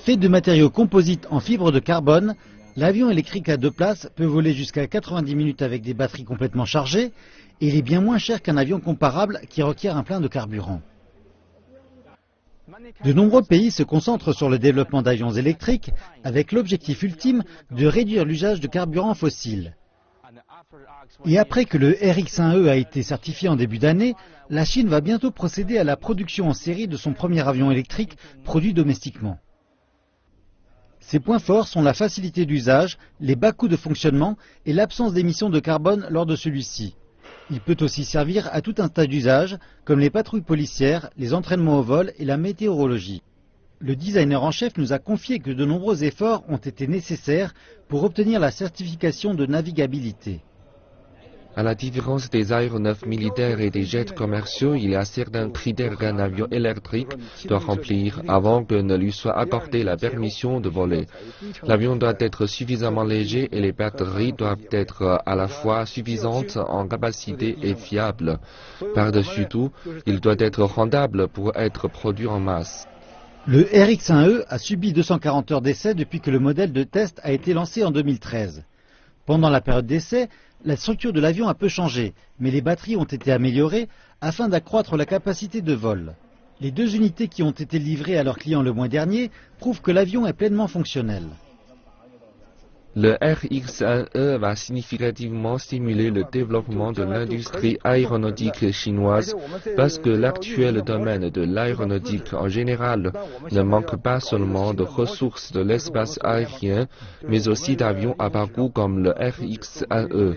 Fait de matériaux composites en fibre de carbone, l'avion électrique à 2 places peut voler jusqu'à 90 minutes avec des batteries complètement chargées et il est bien moins cher qu'un avion comparable qui requiert un plein de carburant. De nombreux pays se concentrent sur le développement d'avions électriques avec l'objectif ultime de réduire l'usage de carburants fossiles. Et après que le RX-1E a été certifié en début d'année, la Chine va bientôt procéder à la production en série de son premier avion électrique produit domestiquement. Ses points forts sont la facilité d'usage, les bas coûts de fonctionnement et l'absence d'émissions de carbone lors de celui-ci. Il peut aussi servir à tout un tas d'usages, comme les patrouilles policières, les entraînements au vol et la météorologie. Le designer en chef nous a confié que de nombreux efforts ont été nécessaires pour obtenir la certification de navigabilité. À la différence des aéronefs militaires et des jets commerciaux, il y a certains critères qu'un avion électrique doit remplir avant que ne lui soit accordée la permission de voler. L'avion doit être suffisamment léger et les batteries doivent être à la fois suffisantes en capacité et fiables. Par-dessus tout, il doit être rentable pour être produit en masse. Le RX-1E a subi 240 heures d'essai depuis que le modèle de test a été lancé en 2013. Pendant la période d'essai, la structure de l'avion a peu changé, mais les batteries ont été améliorées afin d'accroître la capacité de vol. Les 2 unités qui ont été livrées à leurs clients le mois dernier prouvent que l'avion est pleinement fonctionnel. Le RX-1E va significativement stimuler le développement de l'industrie aéronautique chinoise parce que l'actuel domaine de l'aéronautique en général ne manque pas seulement de ressources de l'espace aérien, mais aussi d'avions à bas coût comme le RX-1E.